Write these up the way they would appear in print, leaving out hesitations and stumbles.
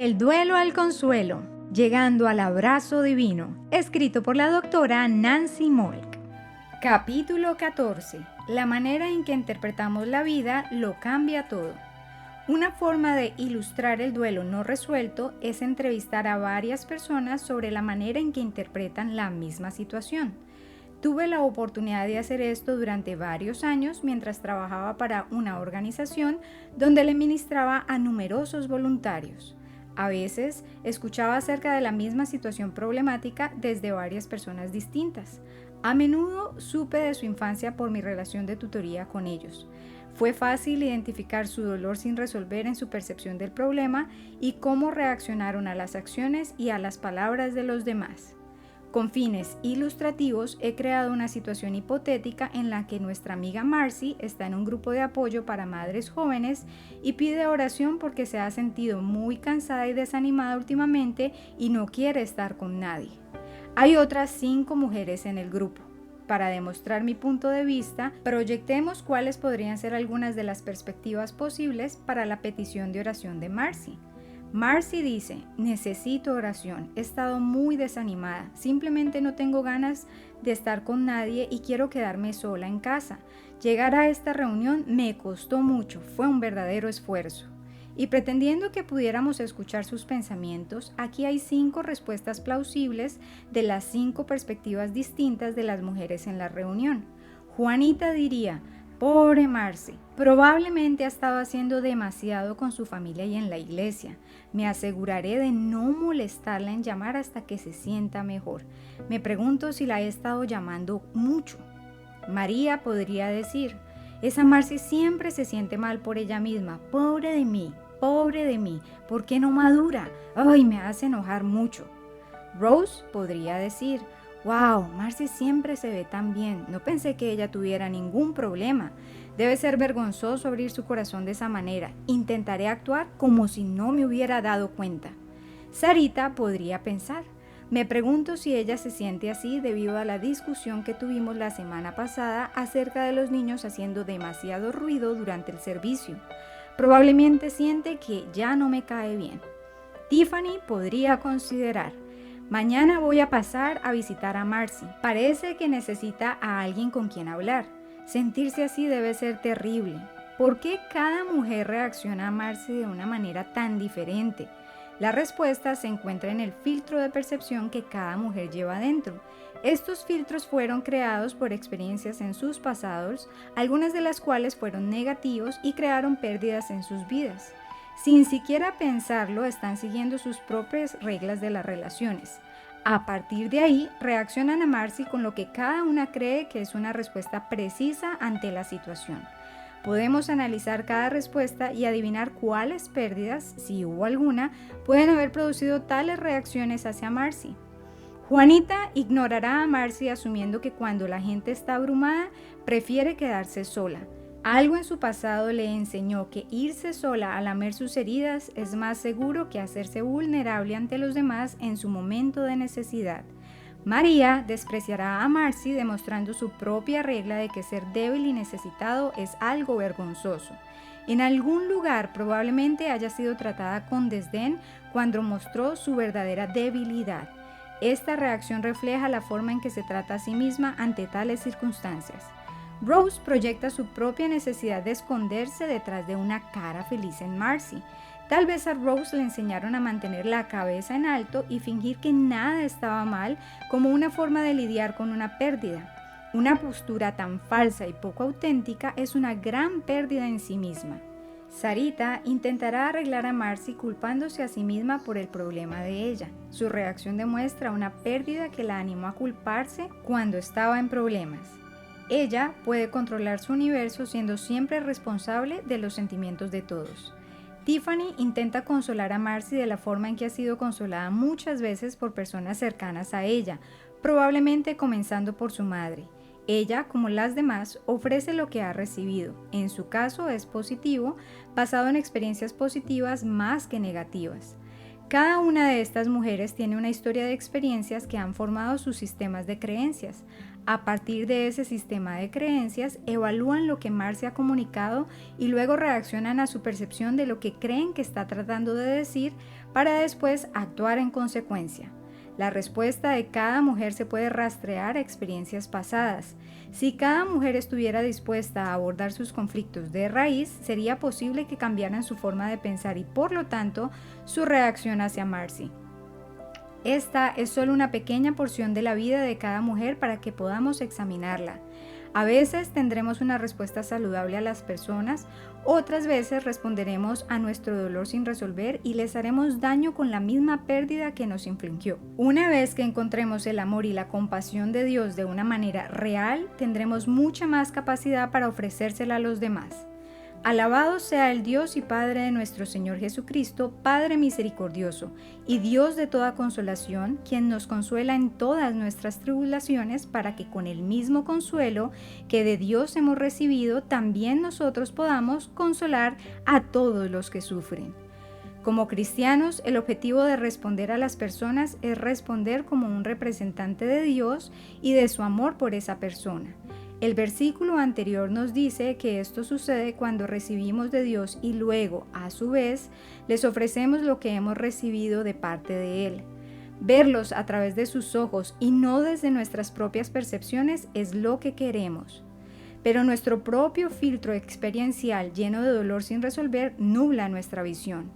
El duelo al consuelo, llegando al abrazo divino, escrito por la doctora Nancy Molk. Capítulo 14. La manera en que interpretamos la vida lo cambia todo. Una forma de ilustrar el duelo no resuelto es entrevistar a varias personas sobre la manera en que interpretan la misma situación. Tuve la oportunidad de hacer esto durante varios años mientras trabajaba para una organización donde le ministraba a numerosos voluntarios. A veces escuchaba acerca de la misma situación problemática desde varias personas distintas. A menudo supe de su infancia por mi relación de tutoría con ellos. Fue fácil identificar su dolor sin resolver en su percepción del problema y cómo reaccionaron a las acciones y a las palabras de los demás. Con fines ilustrativos, he creado una situación hipotética en la que nuestra amiga Marcy está en un grupo de apoyo para madres jóvenes y pide oración porque se ha sentido muy cansada y desanimada últimamente y no quiere estar con nadie. Hay otras 5 mujeres en el grupo. Para demostrar mi punto de vista, proyectemos cuáles podrían ser algunas de las perspectivas posibles para la petición de oración de Marcy. Marcy dice: necesito oración, he estado muy desanimada, simplemente no tengo ganas de estar con nadie y quiero quedarme sola en casa. Llegar a esta reunión me costó mucho, fue un verdadero esfuerzo. Y pretendiendo que pudiéramos escuchar sus pensamientos, aquí hay 5 respuestas plausibles de las 5 perspectivas distintas de las mujeres en la reunión. Juanita diría: pobre Marcy, probablemente ha estado haciendo demasiado con su familia y en la iglesia. Me aseguraré de no molestarla en llamar hasta que se sienta mejor. Me pregunto si la he estado llamando mucho. María podría decir: esa Marcy siempre se siente mal por ella misma. Pobre de mí, ¿por qué no madura? Ay, me hace enojar mucho. Rose podría decir: wow, Marcy siempre se ve tan bien, no pensé que ella tuviera ningún problema. Debe ser vergonzoso abrir su corazón de esa manera. Intentaré actuar como si no me hubiera dado cuenta. Sarita podría pensar: me pregunto si ella se siente así debido a la discusión que tuvimos la semana pasada acerca de los niños haciendo demasiado ruido durante el servicio. Probablemente siente que ya no me cae bien. Tiffany podría considerar: mañana voy a pasar a visitar a Marcy. Parece que necesita a alguien con quien hablar. Sentirse así debe ser terrible. ¿Por qué cada mujer reacciona a Marcy de una manera tan diferente? La respuesta se encuentra en el filtro de percepción que cada mujer lleva dentro. Estos filtros fueron creados por experiencias en sus pasados, algunas de las cuales fueron negativos y crearon pérdidas en sus vidas. Sin siquiera pensarlo, están siguiendo sus propias reglas de las relaciones. A partir de ahí, reaccionan a Marcy con lo que cada una cree que es una respuesta precisa ante la situación. Podemos analizar cada respuesta y adivinar cuáles pérdidas, si hubo alguna, pueden haber producido tales reacciones hacia Marcy. Juanita ignorará a Marcy asumiendo que cuando la gente está abrumada, prefiere quedarse sola. Algo en su pasado le enseñó que irse sola a lamer sus heridas es más seguro que hacerse vulnerable ante los demás en su momento de necesidad. María despreciará a Marcy demostrando su propia regla de que ser débil y necesitado es algo vergonzoso. En algún lugar probablemente haya sido tratada con desdén cuando mostró su verdadera debilidad. Esta reacción refleja la forma en que se trata a sí misma ante tales circunstancias. Rose proyecta su propia necesidad de esconderse detrás de una cara feliz en Marcy. Tal vez a Rose le enseñaron a mantener la cabeza en alto y fingir que nada estaba mal como una forma de lidiar con una pérdida. Una postura tan falsa y poco auténtica es una gran pérdida en sí misma. Sarita intentará arreglar a Marcy culpándose a sí misma por el problema de ella. Su reacción demuestra una pérdida que la animó a culparse cuando estaba en problemas. Ella puede controlar su universo siendo siempre responsable de los sentimientos de todos. Tiffany intenta consolar a Marcy de la forma en que ha sido consolada muchas veces por personas cercanas a ella, probablemente comenzando por su madre. Ella, como las demás, ofrece lo que ha recibido. En su caso es positivo, basado en experiencias positivas más que negativas. Cada una de estas mujeres tiene una historia de experiencias que han formado sus sistemas de creencias. A partir de ese sistema de creencias, evalúan lo que Marcy ha comunicado y luego reaccionan a su percepción de lo que creen que está tratando de decir para después actuar en consecuencia. La respuesta de cada mujer se puede rastrear a experiencias pasadas. Si cada mujer estuviera dispuesta a abordar sus conflictos de raíz, sería posible que cambiaran su forma de pensar y, por lo tanto, su reacción hacia Marcy. Esta es solo una pequeña porción de la vida de cada mujer para que podamos examinarla. A veces tendremos una respuesta saludable a las personas, otras veces responderemos a nuestro dolor sin resolver y les haremos daño con la misma pérdida que nos infligió. Una vez que encontremos el amor y la compasión de Dios de una manera real, tendremos mucha más capacidad para ofrecérsela a los demás. Alabado sea el Dios y Padre de nuestro Señor Jesucristo, Padre misericordioso y Dios de toda consolación, quien nos consuela en todas nuestras tribulaciones, para que con el mismo consuelo que de Dios hemos recibido, también nosotros podamos consolar a todos los que sufren. Como cristianos, el objetivo de responder a las personas es responder como un representante de Dios y de su amor por esa persona. El versículo anterior nos dice que esto sucede cuando recibimos de Dios y luego, a su vez, les ofrecemos lo que hemos recibido de parte de Él. Verlos a través de sus ojos y no desde nuestras propias percepciones es lo que queremos. Pero nuestro propio filtro experiencial lleno de dolor sin resolver nubla nuestra visión.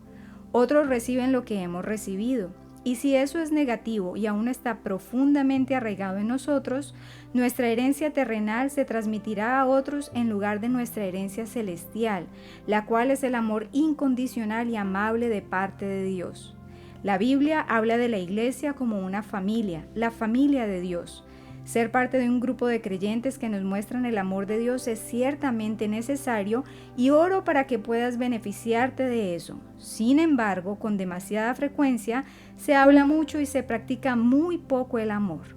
Otros reciben lo que hemos recibido. Y si eso es negativo y aún está profundamente arraigado en nosotros, nuestra herencia terrenal se transmitirá a otros en lugar de nuestra herencia celestial, la cual es el amor incondicional y amable de parte de Dios. La Biblia habla de la iglesia como una familia, la familia de Dios. Ser parte de un grupo de creyentes que nos muestran el amor de Dios es ciertamente necesario y oro para que puedas beneficiarte de eso. Sin embargo, con demasiada frecuencia se habla mucho y se practica muy poco el amor.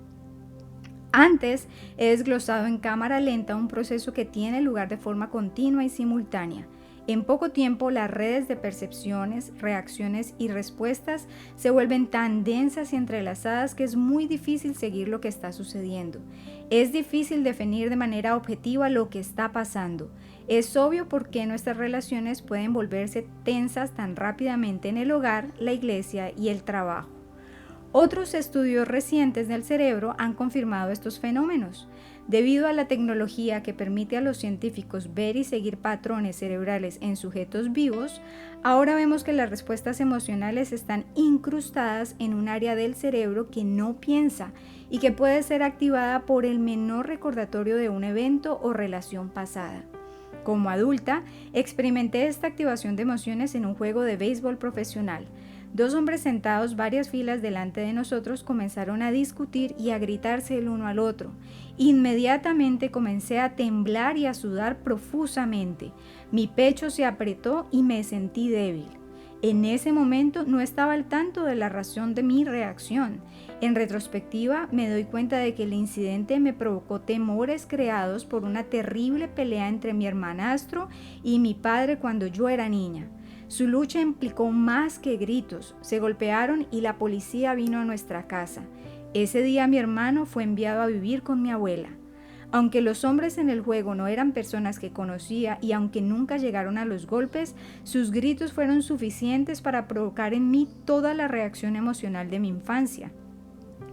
Antes he desglosado en cámara lenta un proceso que tiene lugar de forma continua y simultánea. En poco tiempo, las redes de percepciones, reacciones y respuestas se vuelven tan densas y entrelazadas que es muy difícil seguir lo que está sucediendo. Es difícil definir de manera objetiva lo que está pasando. Es obvio por qué nuestras relaciones pueden volverse tensas tan rápidamente en el hogar, la iglesia y el trabajo. Otros estudios recientes del cerebro han confirmado estos fenómenos. Debido a la tecnología que permite a los científicos ver y seguir patrones cerebrales en sujetos vivos, ahora vemos que las respuestas emocionales están incrustadas en un área del cerebro que no piensa y que puede ser activada por el menor recordatorio de un evento o relación pasada. Como adulta, experimenté esta activación de emociones en un juego de béisbol profesional. Dos hombres sentados varias filas delante de nosotros comenzaron a discutir y a gritarse el uno al otro. Inmediatamente comencé a temblar y a sudar profusamente. Mi pecho se apretó y me sentí débil. En ese momento no estaba al tanto de la razón de mi reacción. En retrospectiva, me doy cuenta de que el incidente me provocó temores creados por una terrible pelea entre mi hermanastro y mi padre cuando yo era niña. Su lucha implicó más que gritos, se golpearon y la policía vino a nuestra casa. Ese día mi hermano fue enviado a vivir con mi abuela. Aunque los hombres en el juego no eran personas que conocía y aunque nunca llegaron a los golpes, sus gritos fueron suficientes para provocar en mí toda la reacción emocional de mi infancia.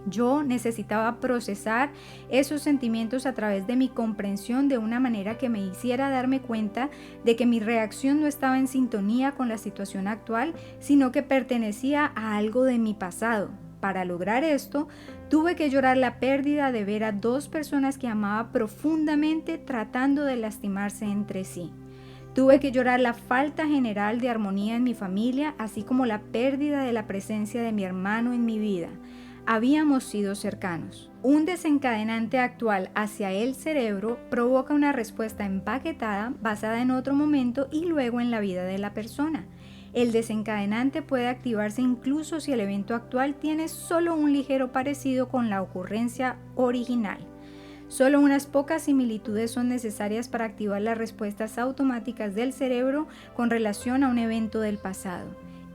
Yo necesitaba procesar esos sentimientos a través de mi comprensión de una manera que me hiciera darme cuenta de que mi reacción no estaba en sintonía con la situación actual, sino que pertenecía a algo de mi pasado. Para lograr esto, tuve que llorar la pérdida de ver a dos personas que amaba profundamente tratando de lastimarse entre sí. Tuve que llorar la falta general de armonía en mi familia, así como la pérdida de la presencia de mi hermano en mi vida. Habíamos sido cercanos. Un desencadenante actual hacia el cerebro provoca una respuesta empaquetada basada en otro momento y luego en la vida de la persona. El desencadenante puede activarse incluso si el evento actual tiene solo un ligero parecido con la ocurrencia original. Solo unas pocas similitudes son necesarias para activar las respuestas automáticas del cerebro con relación a un evento del pasado.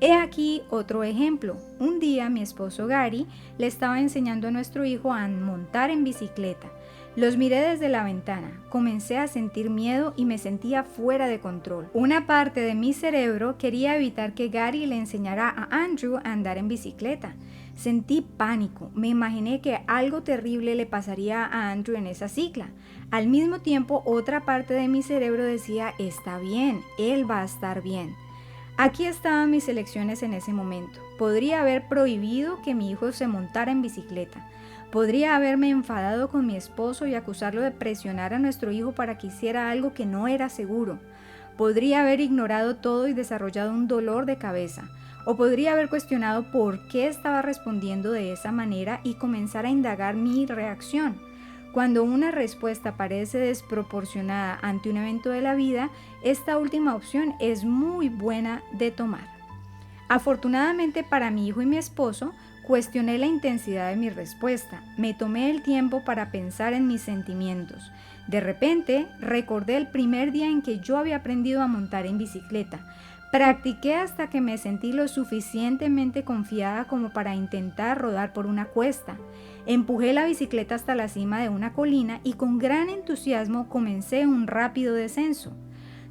He aquí otro ejemplo. Un día mi esposo Gary le estaba enseñando a nuestro hijo a montar en bicicleta. Los miré desde la ventana, comencé a sentir miedo y me sentía fuera de control. Una parte de mi cerebro quería evitar que Gary le enseñara a Andrew a andar en bicicleta. Sentí pánico, me imaginé que algo terrible le pasaría a Andrew en esa cicla. Al mismo tiempo, otra parte de mi cerebro decía, está bien, él va a estar bien. Aquí estaban mis elecciones en ese momento. Podría haber prohibido que mi hijo se montara en bicicleta. Podría haberme enfadado con mi esposo y acusarlo de presionar a nuestro hijo para que hiciera algo que no era seguro. Podría haber ignorado todo y desarrollado un dolor de cabeza. O podría haber cuestionado por qué estaba respondiendo de esa manera y comenzar a indagar mi reacción. Cuando una respuesta parece desproporcionada ante un evento de la vida, esta última opción es muy buena de tomar. Afortunadamente para mi hijo y mi esposo, cuestioné la intensidad de mi respuesta. Me tomé el tiempo para pensar en mis sentimientos. De repente, recordé el primer día en que yo había aprendido a montar en bicicleta. Practiqué hasta que me sentí lo suficientemente confiada como para intentar rodar por una cuesta. Empujé la bicicleta hasta la cima de una colina y con gran entusiasmo comencé un rápido descenso.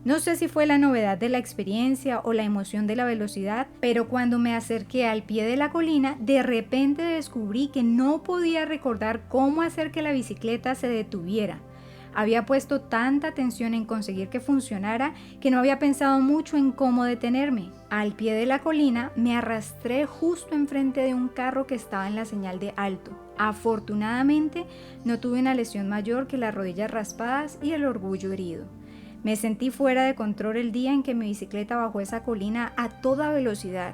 No sé si fue la novedad de la experiencia o la emoción de la velocidad, pero cuando me acerqué al pie de la colina, de repente descubrí que no podía recordar cómo hacer que la bicicleta se detuviera. Había puesto tanta atención en conseguir que funcionara que no había pensado mucho en cómo detenerme. Al pie de la colina me arrastré justo enfrente de un carro que estaba en la señal de alto. Afortunadamente no tuve una lesión mayor que las rodillas raspadas y el orgullo herido. Me sentí fuera de control el día en que mi bicicleta bajó esa colina a toda velocidad.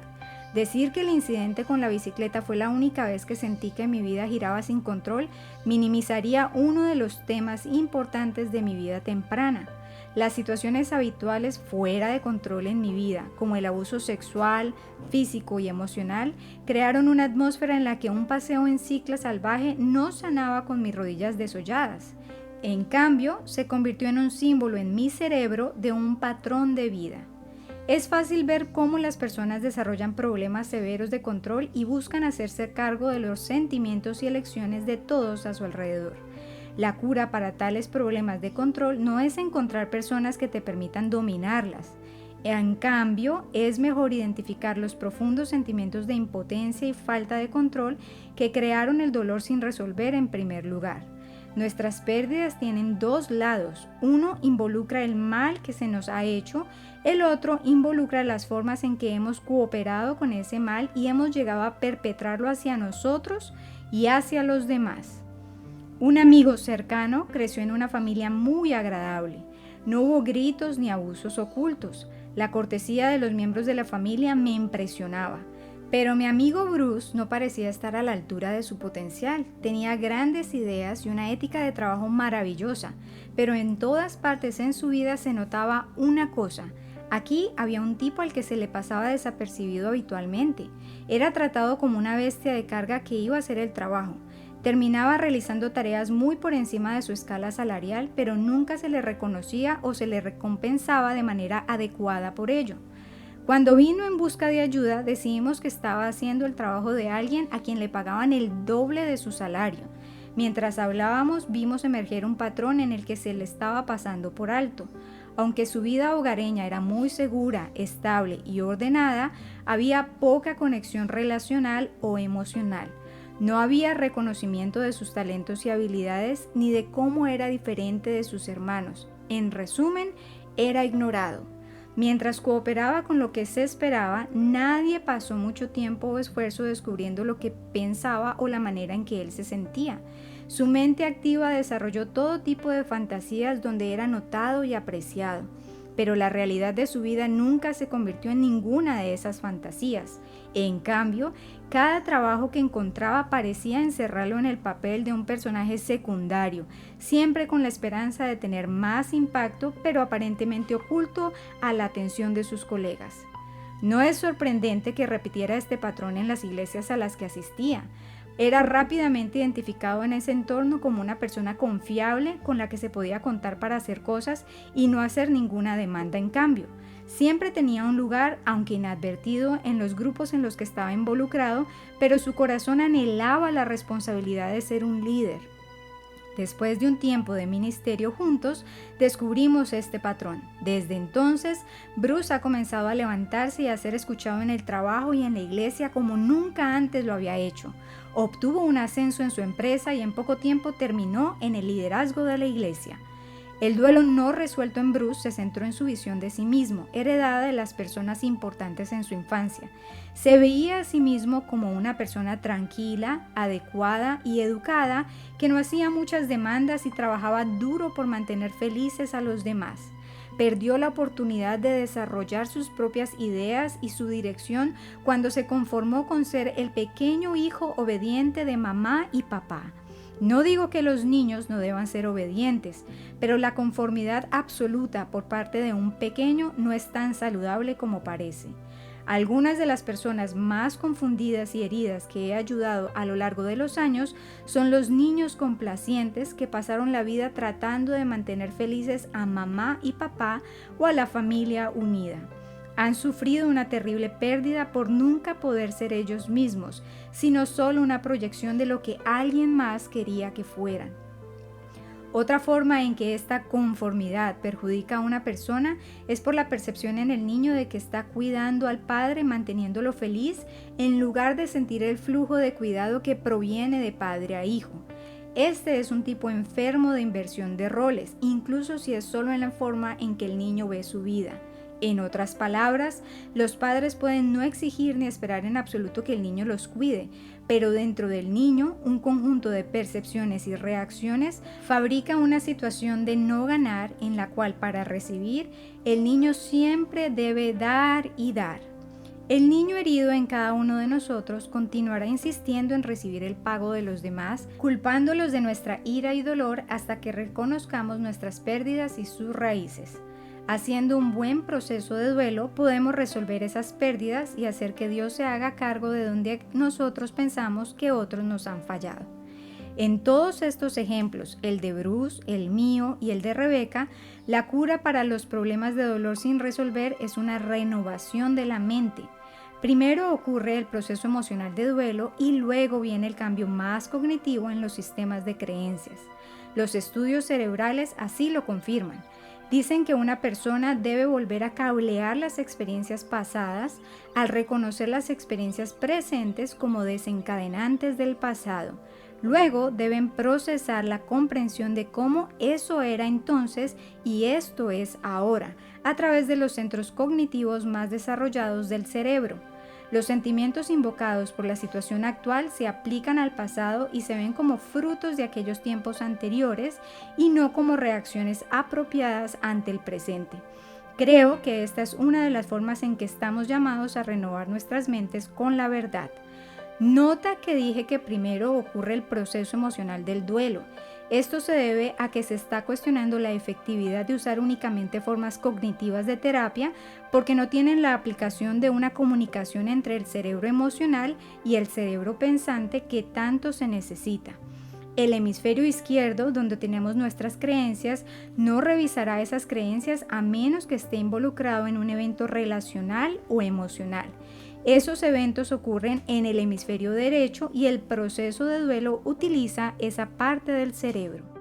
Decir que el incidente con la bicicleta fue la única vez que sentí que mi vida giraba sin control minimizaría uno de los temas importantes de mi vida temprana. Las situaciones habituales fuera de control en mi vida, como el abuso sexual, físico y emocional, crearon una atmósfera en la que un paseo en cicla salvaje no sanaba con mis rodillas desolladas. En cambio, se convirtió en un símbolo en mi cerebro de un patrón de vida. Es fácil ver cómo las personas desarrollan problemas severos de control y buscan hacerse cargo de los sentimientos y elecciones de todos a su alrededor. La cura para tales problemas de control no es encontrar personas que te permitan dominarlas. En cambio, es mejor identificar los profundos sentimientos de impotencia y falta de control que crearon el dolor sin resolver en primer lugar. Nuestras pérdidas tienen dos lados. Uno involucra el mal que se nos ha hecho, el otro involucra las formas en que hemos cooperado con ese mal y hemos llegado a perpetrarlo hacia nosotros y hacia los demás. Un amigo cercano creció en una familia muy agradable. No hubo gritos ni abusos ocultos. La cortesía de los miembros de la familia me impresionaba. Pero mi amigo Bruce no parecía estar a la altura de su potencial. Tenía grandes ideas y una ética de trabajo maravillosa, pero en todas partes en su vida se notaba una cosa. Aquí había un tipo al que se le pasaba desapercibido habitualmente. Era tratado como una bestia de carga que iba a hacer el trabajo. Terminaba realizando tareas muy por encima de su escala salarial, pero nunca se le reconocía o se le recompensaba de manera adecuada por ello. Cuando vino en busca de ayuda, decidimos que estaba haciendo el trabajo de alguien a quien le pagaban el doble de su salario. Mientras hablábamos, vimos emerger un patrón en el que se le estaba pasando por alto. Aunque su vida hogareña era muy segura, estable y ordenada, había poca conexión relacional o emocional. No había reconocimiento de sus talentos y habilidades ni de cómo era diferente de sus hermanos. En resumen, era ignorado. Mientras cooperaba con lo que se esperaba, nadie pasó mucho tiempo o esfuerzo descubriendo lo que pensaba o la manera en que él se sentía. Su mente activa desarrolló todo tipo de fantasías donde era notado y apreciado, pero la realidad de su vida nunca se convirtió en ninguna de esas fantasías. En cambio, cada trabajo que encontraba parecía encerrarlo en el papel de un personaje secundario, siempre con la esperanza de tener más impacto, pero aparentemente oculto a la atención de sus colegas. No es sorprendente que repitiera este patrón en las iglesias a las que asistía. Era rápidamente identificado en ese entorno como una persona confiable con la que se podía contar para hacer cosas y no hacer ninguna demanda en cambio. Siempre tenía un lugar, aunque inadvertido, en los grupos en los que estaba involucrado, pero su corazón anhelaba la responsabilidad de ser un líder. Después de un tiempo de ministerio juntos, descubrimos este patrón. Desde entonces, Bruce ha comenzado a levantarse y a ser escuchado en el trabajo y en la iglesia como nunca antes lo había hecho. Obtuvo un ascenso en su empresa y en poco tiempo terminó en el liderazgo de la iglesia. El duelo no resuelto en Bruce se centró en su visión de sí mismo, heredada de las personas importantes en su infancia. Se veía a sí mismo como una persona tranquila, adecuada y educada, que no hacía muchas demandas y trabajaba duro por mantener felices a los demás. Perdió la oportunidad de desarrollar sus propias ideas y su dirección cuando se conformó con ser el pequeño hijo obediente de mamá y papá. No digo que los niños no deban ser obedientes, pero la conformidad absoluta por parte de un pequeño no es tan saludable como parece. Algunas de las personas más confundidas y heridas que he ayudado a lo largo de los años son los niños complacientes que pasaron la vida tratando de mantener felices a mamá y papá o a la familia unida. Han sufrido una terrible pérdida por nunca poder ser ellos mismos, sino solo una proyección de lo que alguien más quería que fueran. Otra forma en que esta conformidad perjudica a una persona es por la percepción en el niño de que está cuidando al padre, manteniéndolo feliz, en lugar de sentir el flujo de cuidado que proviene de padre a hijo. Este es un tipo enfermo de inversión de roles, incluso si es solo en la forma en que el niño ve su vida. En otras palabras, los padres pueden no exigir ni esperar en absoluto que el niño los cuide, pero dentro del niño, un conjunto de percepciones y reacciones fabrica una situación de no ganar en la cual para recibir, el niño siempre debe dar y dar. El niño herido en cada uno de nosotros continuará insistiendo en recibir el pago de los demás, culpándolos de nuestra ira y dolor hasta que reconozcamos nuestras pérdidas y sus raíces. Haciendo un buen proceso de duelo, podemos resolver esas pérdidas y hacer que Dios se haga cargo de donde nosotros pensamos que otros nos han fallado. En todos estos ejemplos, el de Bruce, el mío y el de Rebeca, la cura para los problemas de dolor sin resolver es una renovación de la mente. Primero ocurre el proceso emocional de duelo y luego viene el cambio más cognitivo en los sistemas de creencias. Los estudios cerebrales así lo confirman. Dicen que una persona debe volver a cablear las experiencias pasadas al reconocer las experiencias presentes como desencadenantes del pasado. Luego deben procesar la comprensión de cómo eso era entonces y esto es ahora, a través de los centros cognitivos más desarrollados del cerebro. Los sentimientos invocados por la situación actual se aplican al pasado y se ven como frutos de aquellos tiempos anteriores y no como reacciones apropiadas ante el presente. Creo que esta es una de las formas en que estamos llamados a renovar nuestras mentes con la verdad. Nota que dije que primero ocurre el proceso emocional del duelo. Esto se debe a que se está cuestionando la efectividad de usar únicamente formas cognitivas de terapia porque no tienen la aplicación de una comunicación entre el cerebro emocional y el cerebro pensante que tanto se necesita. El hemisferio izquierdo, donde tenemos nuestras creencias, no revisará esas creencias a menos que esté involucrado en un evento relacional o emocional. Esos eventos ocurren en el hemisferio derecho y el proceso de duelo utiliza esa parte del cerebro.